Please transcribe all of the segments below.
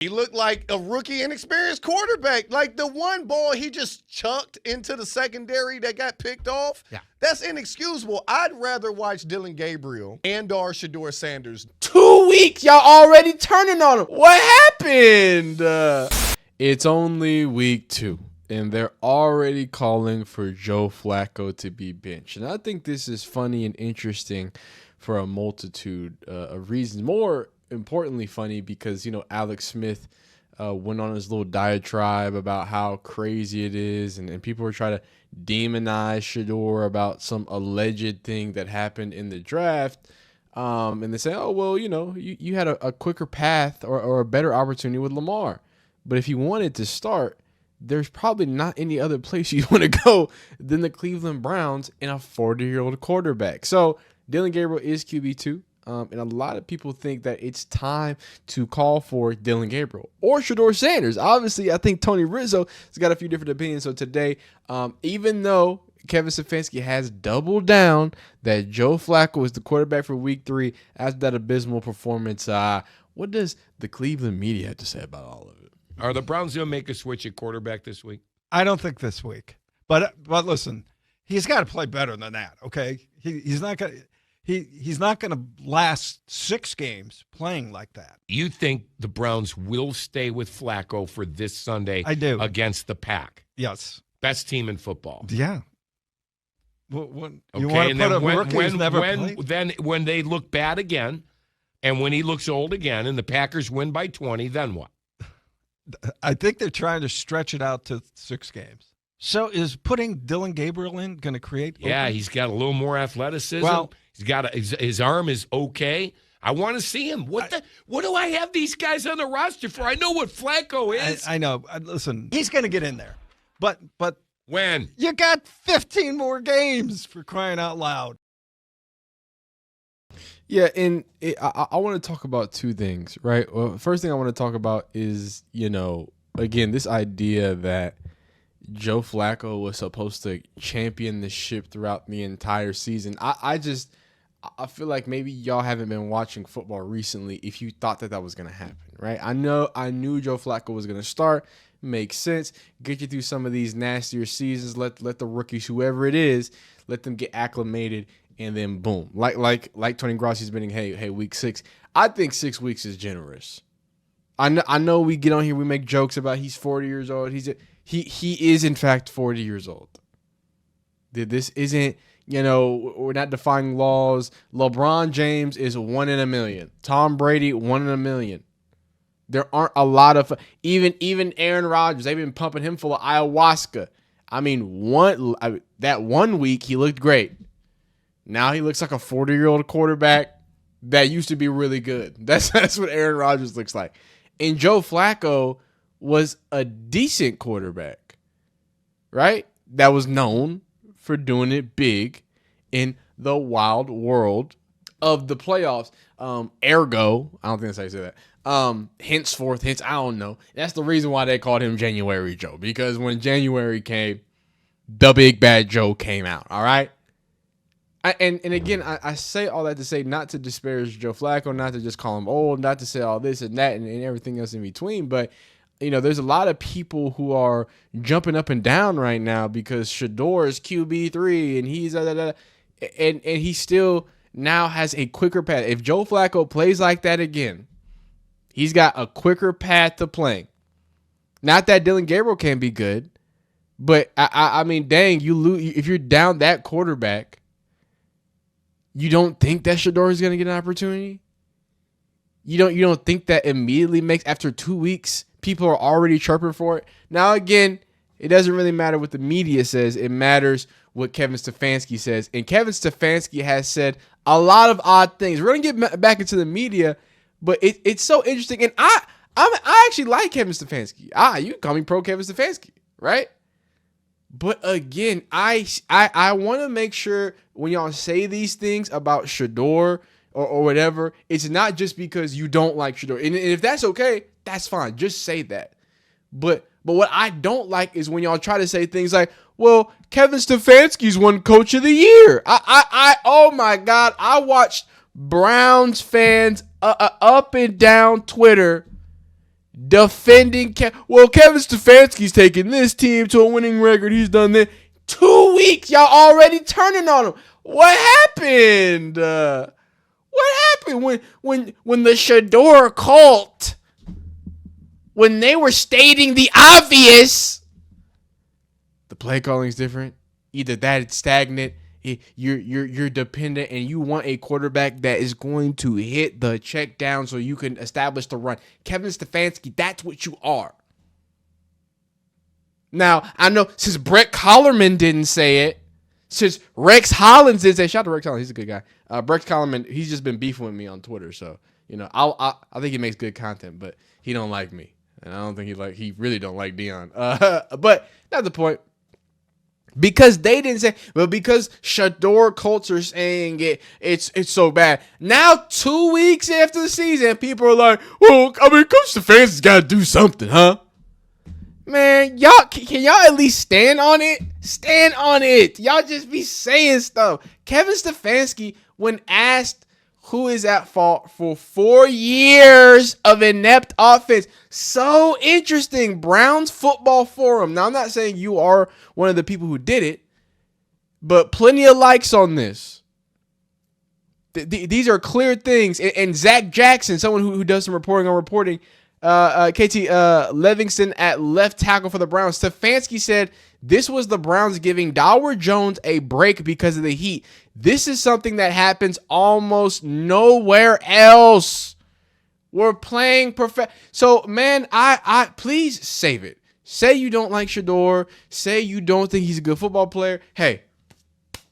He looked like a rookie inexperienced quarterback. Like the one ball he just chucked into the secondary that got picked off. Yeah. That's inexcusable. I'd rather watch Dillon Gabriel and or Shedeur Sanders. 2 weeks, y'all already turning on him. What happened? It's only week 2, and they're already calling for Joe Flacco to be benched. And I think this is funny and interesting for a multitude of reasons. More importantly funny because, Alex Smith went on his little diatribe about how crazy it is, and people were trying to demonize Shedeur about some alleged thing that happened in the draft. And they say, oh, well, you had a quicker path or a better opportunity with Lamar. But if you wanted to start, there's probably not any other place you want to go than the Cleveland Browns and a 40-year-old quarterback. So Dillon Gabriel is QB2. And a lot of people think that it's time to call for Dillon Gabriel or Shedeur Sanders. Obviously, I think Tony Rizzo has got a few different opinions. So today, even though Kevin Stefanski has doubled down that Joe Flacco is the quarterback for week 3 after that abysmal performance, what does the Cleveland media have to say about all of it? Are the Browns going to make a switch at quarterback this week? I don't think this week. But listen, he's got to play better than that, okay? He's not going to. He's not going to last 6 games playing like that. You think the Browns will stay with Flacco for this Sunday I do. Against the Pack? Yes. Best team in football. Yeah. You Okay, want to put a rookie who's never played? Then when they look bad again and when he looks old again and the Packers win by 20, then what? I think they're trying to stretch it out to 6 games. So is putting Dillon Gabriel in going to create? Yeah, openings? he's got a little more athleticism. Well, he's got his arm is okay. I want to see him. What do I have these guys on the roster for? I know what Flacco is. I know. Listen, he's going to get in there, but when you got 15 more games for crying out loud. Yeah, and I want to talk about 2 things, right? Well, first thing I want to talk about is, again, this idea that Joe Flacco was supposed to champion the ship throughout the entire season. I feel like maybe y'all haven't been watching football recently if you thought that was going to happen, right? I knew Joe Flacco was going to start. Makes sense. Get you through some of these nastier seasons. Let the rookies, whoever it is, let them get acclimated, and then boom. Like Tony Grossi's been, hey, week 6. I think 6 weeks is generous. I know we get on here, we make jokes about he's 40 years old. He is in fact 40 years old. This isn't, we're not defying laws. LeBron James is 1 in a million. Tom Brady, 1 in a million. There aren't a lot of even Aaron Rodgers. They've been pumping him full of ayahuasca. I mean, that 1 week he looked great. Now he looks like a 40-year-old quarterback that used to be really good. That's what Aaron Rodgers looks like. And Joe Flacco was a decent quarterback, right? That was known for doing it big in the wild world of the playoffs. Ergo, I don't think that's how you say that. Henceforth, I don't know. That's the reason why they called him January Joe, because when January came, the big bad Joe came out, all right? And again, I say all that to say not to disparage Joe Flacco, not to just call him old, not to say all this and that and everything else in between, but there's a lot of people who are jumping up and down right now because Shedeur is QB3 and he's and he still now has a quicker path. If Joe Flacco plays like that again, he's got a quicker path to playing. Not that Dillon Gabriel can't be good, but I mean, dang, you lose if you're down that quarterback. You don't think that Shedeur is going to get an opportunity? You don't think that immediately makes, after 2 weeks, people are already chirping for it? Now, again, it doesn't really matter what the media says. It matters what Kevin Stefanski says. And Kevin Stefanski has said a lot of odd things. We're going to get back into the media, but it's so interesting. And I actually like Kevin Stefanski. You can call me pro Kevin Stefanski, right? But again, I want to make sure when y'all say these things about Shedeur or whatever, it's not just because you don't like Shedeur. And if that's okay, that's fine. Just say that. But what I don't like is when y'all try to say things like, well, Kevin Stefanski's won Coach of the Year. Oh my God, I watched Browns fans up and down Twitter defending. Kevin Stefanski's taking this team to a winning record. He's done that. 2 weeks, y'all already turning on him. What happened? What happened when the Shedeur cult, when they were stating the obvious? The play calling is different. Either that, it's stagnant. You're dependent, and you want a quarterback that is going to hit the check down so you can establish the run. Kevin Stefanski, that's what you are. Now, I know since Brett Collerman didn't say it, since Rex Hollins did say, shout out to Rex Hollins, he's a good guy. Rex Collerman, he's just been beefing with me on Twitter, so I think he makes good content, but he don't like me, and I don't think he really don't like Dillon. But that's the point. Because they didn't say, but because Shedeur culture saying it's so bad. Now 2 weeks after the season, people are like, well, I mean, Coach Stefanski's got to do something, huh? Man, y'all, can y'all at least stand on it? Stand on it. Y'all just be saying stuff. Kevin Stefanski, when asked who is at fault for 4 years of inept offense. So interesting. Browns Football Forum. Now, I'm not saying you are one of the people who did it, but plenty of likes on this. These are clear things. And Zach Jackson, someone who does some reporting on reporting, KT Livingston at left tackle for the Browns. Stefanski said this was the Browns giving Dawar Jones a break because of the heat. This is something that happens almost nowhere else. We're playing perfect. So, man, I please save it. Say you don't like Shedeur. Say you don't think he's a good football player. Hey,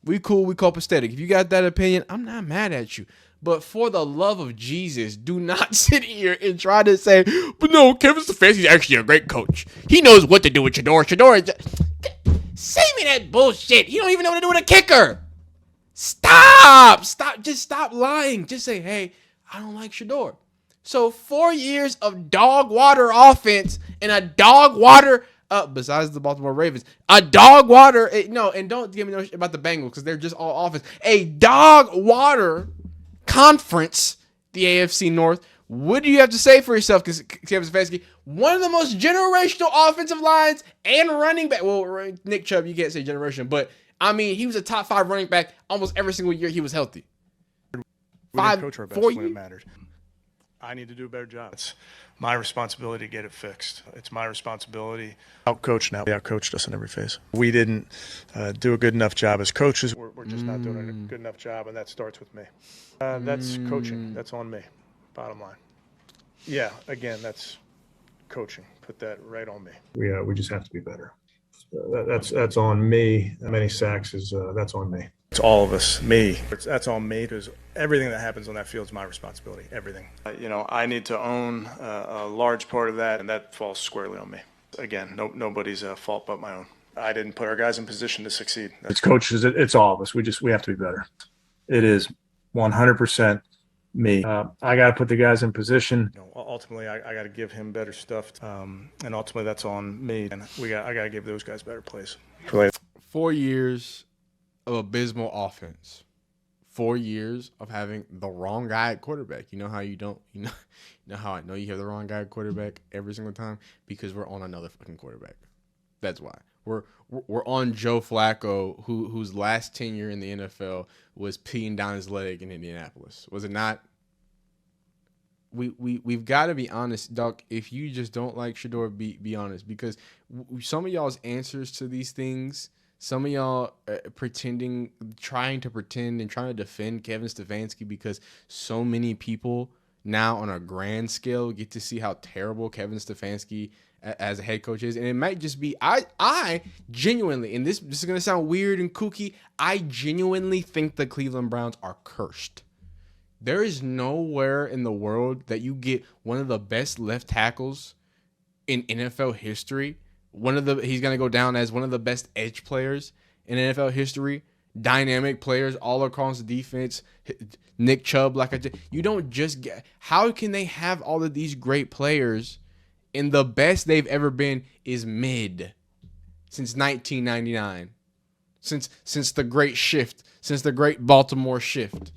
we cool. We copacetic. If you got that opinion, I'm not mad at you. But for the love of Jesus, do not sit here and try to say, but no, Kevin Stefanski's actually a great coach. He knows what to do with Shedeur. Say me that bullshit. He don't even know what to do with a kicker. Stop. Just stop lying. Just say, hey, I don't like Shedeur. So 4 years of dog water offense and a dog water, besides the Baltimore Ravens, a dog water, no, and don't give me no shit about the Bengals because they're just all offense. A dog water conference, the AFC North. What do you have to say for yourself, Kevin Stefanski? One of the most generational offensive lines and running back. Well, Nick Chubb, you can't say generation, but I mean, he was a top 5 running back almost every single year he was healthy. We didn't coach our best 4 when years. it mattered. I need to do a better job. It's my responsibility to get it fixed. It's my responsibility. Out-coach now. They out-coached us in every phase. We didn't do a good enough job as coaches. We're just not doing a good enough job, and that starts with me. That's coaching. That's on me, bottom line. Yeah, again, that's coaching. Put that right on me. We just have to be better. That's on me. Many sacks that's on me. It's all of us, me. That's on me because everything that happens on that field is my responsibility. Everything. I need to own a large part of that, and that falls squarely on me. Again, nobody's fault but my own. I didn't put our guys in position to succeed. It's coaches. It's all of us. We have to be better. It is 100% me. I got to put the guys in position. Ultimately, I got to give him better stuff, and ultimately that's on me. And I got to give those guys better plays. 4 years of abysmal offense. 4 years of having the wrong guy at quarterback. You know how you don't. You know how I know you have the wrong guy at quarterback every single time? Because we're on another fucking quarterback. That's why. We're on Joe Flacco, whose last tenure in the NFL was peeing down his leg in Indianapolis. Was it not? We've got to be honest, Doc. If you just don't like Shedeur, be honest, because some of y'all's answers to these things, some of y'all trying to pretend and trying to defend Kevin Stefanski because so many people now on a grand scale get to see how terrible Kevin Stefanski as a head coach is. And it might just be, I genuinely, and this is going to sound weird and kooky, I genuinely think the Cleveland Browns are cursed. There is nowhere in the world that you get one of the best left tackles in NFL history. He's going to go down as one of the best edge players in NFL history. Dynamic players all across the defense. Nick Chubb, you don't just get. How can they have all of these great players and the best they've ever been is mid since 1999, since the great shift, since the great Baltimore shift?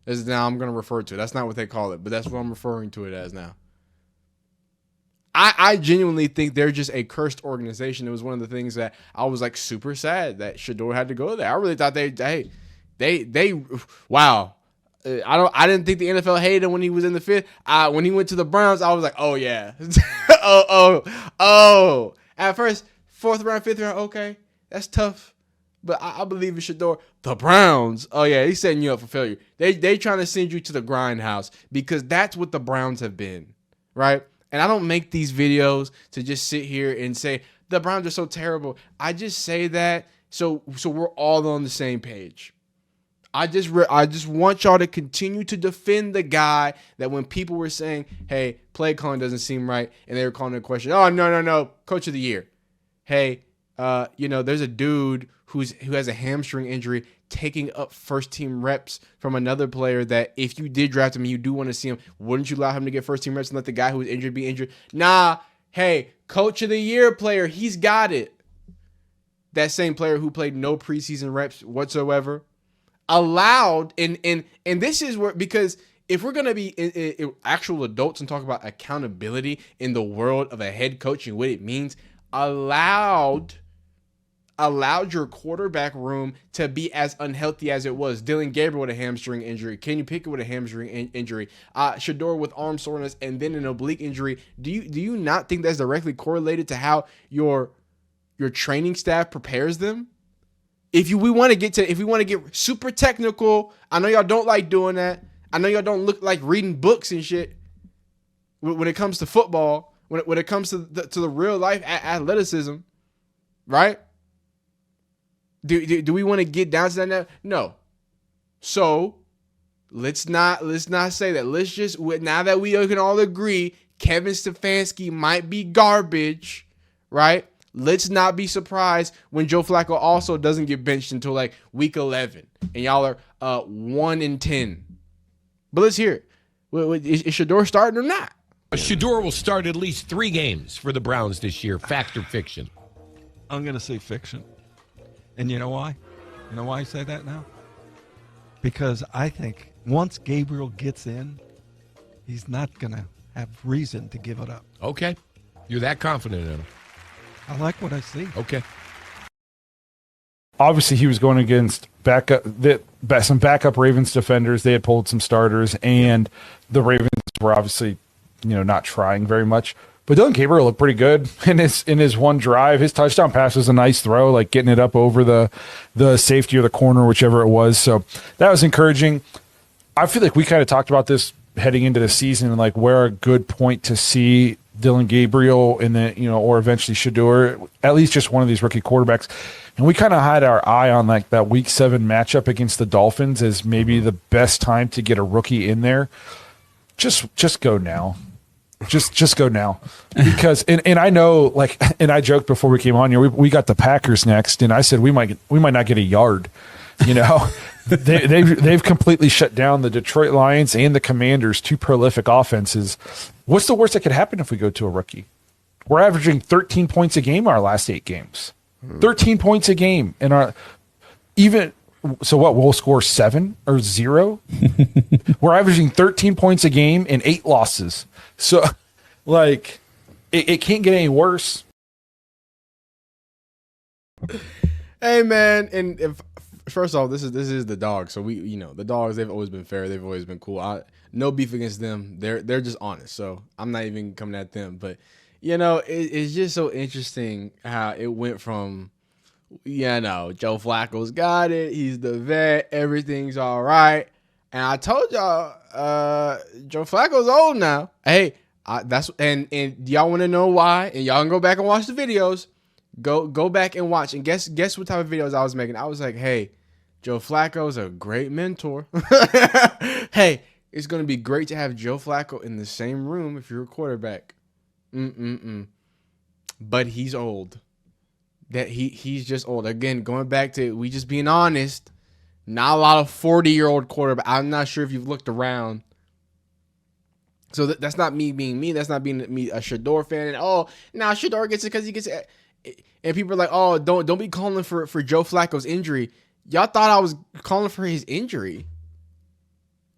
As now I'm going to refer to it. That's not what they call it, but that's what I'm referring to it as now. I genuinely think they're just a cursed organization. It was one of the things that I was like super sad that Shedeur had to go there. I really thought wow. I didn't think the NFL hated him when he was in the fifth. When he went to the Browns, I was like, oh yeah, oh. At first, 4th round, 5th round, okay, that's tough, but I believe in Shedeur. The Browns, oh yeah, he's setting you up for failure. They trying to send you to the grindhouse because that's what the Browns have been, right? And I don't make these videos to just sit here and say the Browns are so terrible. I just say that so we're all on the same page. I just want y'all to continue to defend the guy that when people were saying, hey, play calling doesn't seem right, and they were calling a question, oh, no, coach of the year. Hey, there's a dude who has a hamstring injury taking up first-team reps from another player that if you did draft him and you do want to see him, wouldn't you allow him to get first-team reps and let the guy who was injured be injured? Nah, hey, coach of the year player, he's got it. That same player who played no preseason reps whatsoever. Allowed, and this is where, because if we're going to be actual adults and talk about accountability in the world of a head coach and what it means, allowed your quarterback room to be as unhealthy as it was. Dillon Gabriel with a hamstring injury. Kenny Pickett with a hamstring injury. Shedeur with arm soreness and then an oblique injury. Do you not think that's directly correlated to how your training staff prepares them? If we want to get super technical, I know y'all don't like doing that. I know y'all don't look like reading books and shit when it comes to football, when it comes to the real life athleticism, right? Do we want to get down to that now? No. So let's not say that. Let's just, now that we can all agree Kevin Stefanski might be garbage, right? Let's not be surprised when Joe Flacco also doesn't get benched until like week 11 and y'all are 1-10. But let's hear it. Is Shedeur starting or not? Shedeur will start at least 3 games for the Browns this year. Fact or fiction? I'm going to say fiction. And you know why? You know why I say that now? Because I think once Gabriel gets in, he's not going to have reason to give it up. Okay. You're that confident in him. I like what I see. Okay. Obviously, he was going against some backup Ravens defenders. They had pulled some starters, and the Ravens were obviously, not trying very much. But Dillon Gabriel looked pretty good in his one drive. His touchdown pass was a nice throw, like getting it up over the safety or the corner, whichever it was. So that was encouraging. I feel like we kind of talked about this heading into the season, and like where a good point to see Dillon Gabriel and then, or eventually Shedeur, at least just one of these rookie quarterbacks. And we kind of had our eye on like that week 7 matchup against the Dolphins as maybe the best time to get a rookie in there. Just go now. Just go now. Because and I know, like, and I joked before we came on here, we got the Packers next, and I said we might not get a yard. They've completely shut down the Detroit Lions and the Commanders, 2 prolific offenses. What's the worst that could happen if we go to a rookie? We're averaging 13 points a game our last 8 games. 13 points a game in our so what, we'll score 7 or 0? We're averaging 13 points a game and 8 losses. So like it can't get any worse. Hey man, and first off, this is the Dogs. So we, the Dogs, they've always been fair. They've always been cool. No beef against them. They're just honest. So I'm not even coming at them. But it's just so interesting how it went from, Joe Flacco's got it. He's the vet. Everything's all right. And I told y'all, Joe Flacco's old now. Hey, and y'all want to know why? And y'all can go back and watch the videos. Go back and watch. And guess what type of videos I was making? I was like, hey, Joe Flacco's a great mentor. Hey, it's going to be great to have Joe Flacco in the same room if you're a quarterback. But he's old. That he's just old. Again, going back to we just being honest, not a lot of 40-year-old quarterback. I'm not sure if you've looked around. So that's not me being me. That's not being me a Shedeur fan. And Shedeur gets it because he gets it. And people are like, oh, don't be calling for Joe Flacco's injury. Y'all thought I was calling for his injury.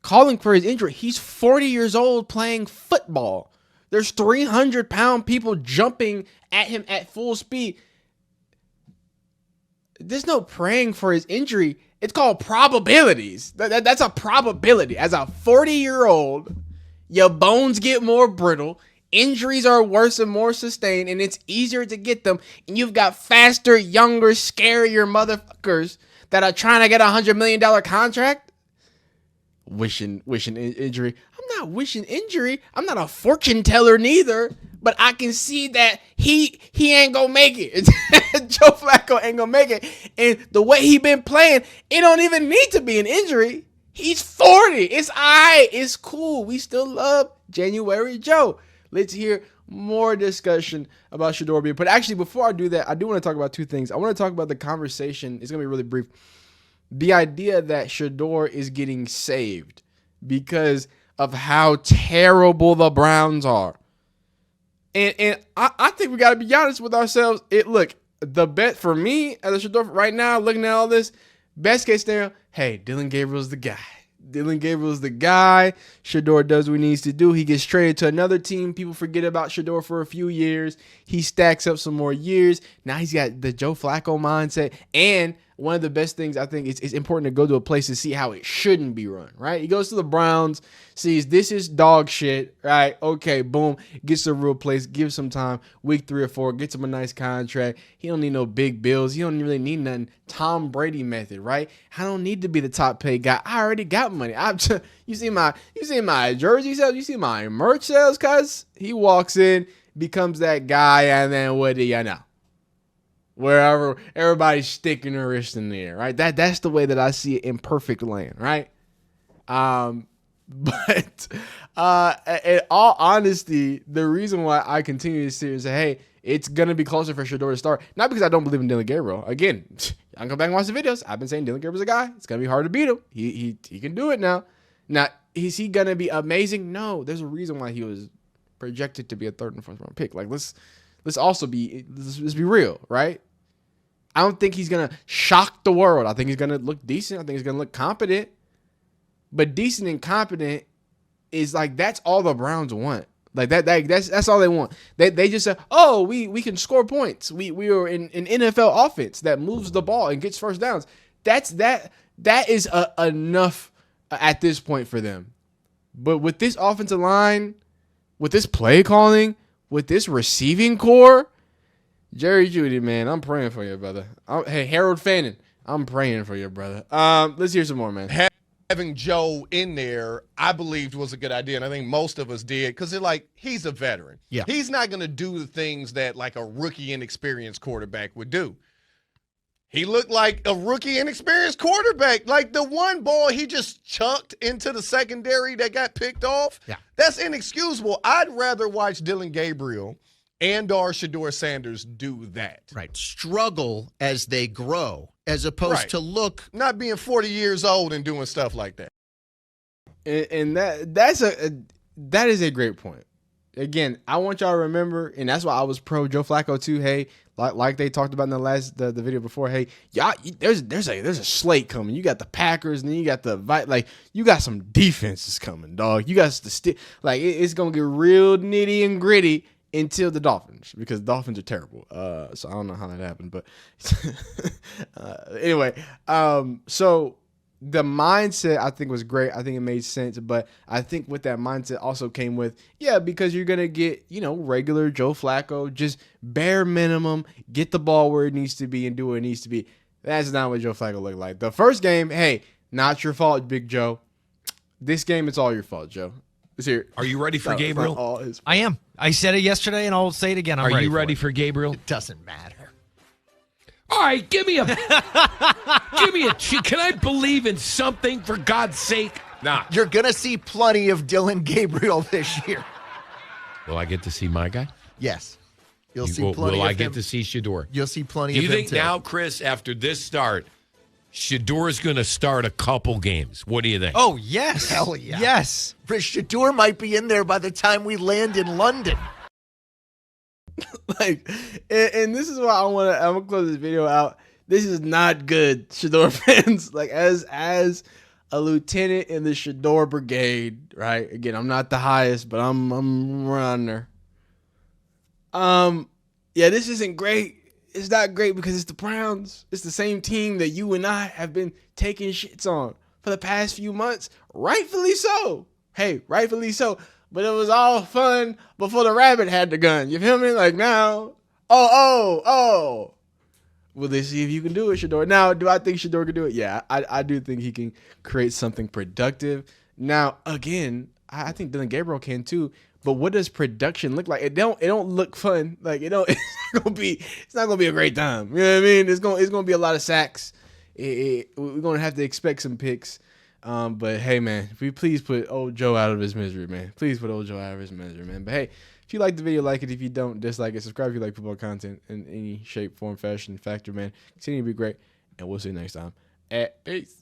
Calling for his injury. He's 40 years old playing football. There's 300-pound people jumping at him at full speed. There's no praying for his injury. It's called probabilities. That's a probability. As a 40-year-old, your bones get more brittle. Injuries are worse and more sustained, and it's easier to get them. And you've got faster, younger, scarier motherfuckers that are trying to get a $100 million contract. Wishing injury. I'm not wishing injury. I'm not a fortune teller neither. But I can see that he ain't gonna make it. Joe Flacco ain't gonna make it. And the way he been playing, it don't even need to be an injury. He's 40. It's all right. It's cool. We still love January Joe. Let's hear more discussion about Shedeur being put. Actually, before I do that, I do want to talk about two things. I want to talk about the conversation. It's gonna be really brief. The idea that Shedeur is getting saved because of how terrible the Browns are. And I think we got to be honest with ourselves. Look, the bet for me as a Shedeur right now, looking at all this, best case scenario, hey, Dillon Gabriel's the guy. Dillon Gabriel's the guy. Shedeur does what he needs to do. He gets traded to another team. People forget about Shedeur for a few years. He stacks up some more years. Now he's got the Joe Flacco mindset. And one of the best things, I think, it's important to go to a place to see how it shouldn't be run, right? He goes to the Browns, sees this is dog shit, right? Okay, boom, gets to a real place, gives some time, week 3 or 4, gets him a nice contract. He don't need no big bills. He don't really need nothing. Tom Brady method, right? I don't need to be the top paid guy. I already got money. You see my jersey sales? You see my merch sales? Cuz he walks in, becomes that guy, and then what do you know? Wherever everybody's sticking their wrist in the air, right? That's the way that I see it in perfect land, right? But in all honesty, the reason why I continue to sit and say, hey, it's gonna be closer for Shedeur to start, not because I don't believe in Dillon Gabriel. Again, I can go back and watch the videos. I've been saying Dillon Gabriel's a guy. It's gonna be hard to beat him. He can do it now. Now, is he gonna be amazing? No. There's a reason why he was projected to be a 3rd and 4th round pick. Like let's be real, right? I don't think he's going to shock the world. I think he's going to look decent. I think he's going to look competent. But decent and competent is like, that's all the Browns want. Like that's all they want. They just say, oh, we can score points. We are in an NFL offense that moves the ball and gets first downs. That is enough at this point for them. But with this offensive line, with this play calling, with this receiving core, Jerry Jeudy, man, I'm praying for you, brother. Hey, Harold Fannin, I'm praying for you, brother. Let's hear some more, man. Having Joe in there, I believed was a good idea, and I think most of us did, because he's a veteran. Yeah. He's not going to do the things that like a rookie inexperienced quarterback would do. He looked like a rookie inexperienced quarterback. Like the one ball he just chucked into the secondary that got picked off, that's inexcusable. I'd rather watch Dillon Gabriel and/or Shedeur Sanders do that. Right. Struggle as they grow, as opposed to look. Not being 40 years old and doing stuff like that. And that is a great point. Again, I want y'all to remember, and that's why I was pro Joe Flacco too. Hey, like they talked about in the video before. Hey, y'all, there's a slate coming. You got the Packers, and then you got you got some defenses coming, dog. You got the it's gonna get real nitty and gritty until the Dolphins, because the Dolphins are terrible. So I don't know how that happened, but anyway, so the mindset I think was great. I think it made sense, but I think with that mindset also came with, because you're gonna get, regular Joe Flacco, just bare minimum, get the ball where it needs to be and do what it needs to be. That's not what Joe Flacco looked like. The first game, hey, not your fault, Big Joe. This game, it's all your fault, Joe. Let's hear it. Are you ready for Gabriel? I am. I said it yesterday, and I'll say it again. Are you ready for Gabriel? It doesn't matter. All right, give me a Can I believe in something, for God's sake? Nah. You're going to see plenty of Dillon Gabriel this year. Will I get to see my guy? Yes. You'll see plenty of him. Will I get to see Shedeur? You'll see plenty Do of you him, think too. now, Chris, after this start, Shedeur is going to start a couple games? What do you think? Oh, yes. Hell yeah. Yes. Shedeur might be in there by the time we land in London. And this is why I'm gonna close this video out. This is not good, Shedeur fans. As a lieutenant in the Shedeur Brigade, right? Again, I'm not the highest, but I'm around there. Yeah, this isn't great. It's not great because it's the Browns. It's the same team that you and I have been taking shits on for the past few months. Rightfully so. Hey, rightfully so. But it was all fun before the rabbit had the gun. You feel me? Like now, oh. Will they see if you can do it, Shedeur? Now, do I think Shedeur can do it? Yeah, I do think he can create something productive. Now, again, I think Dillon Gabriel can too. But what does production look like? It don't look fun. Like it's not gonna be a great time. You know what I mean? It's gonna be a lot of sacks. We're gonna have to expect some picks. But hey, man, if we please put old Joe out of his misery, man. Please put old Joe out of his misery, man. But hey, if you like the video, like it. If you don't, dislike it. Subscribe if you like football content in any shape, form, fashion, factor, man. Continue to be great, and we'll see you next time. Peace.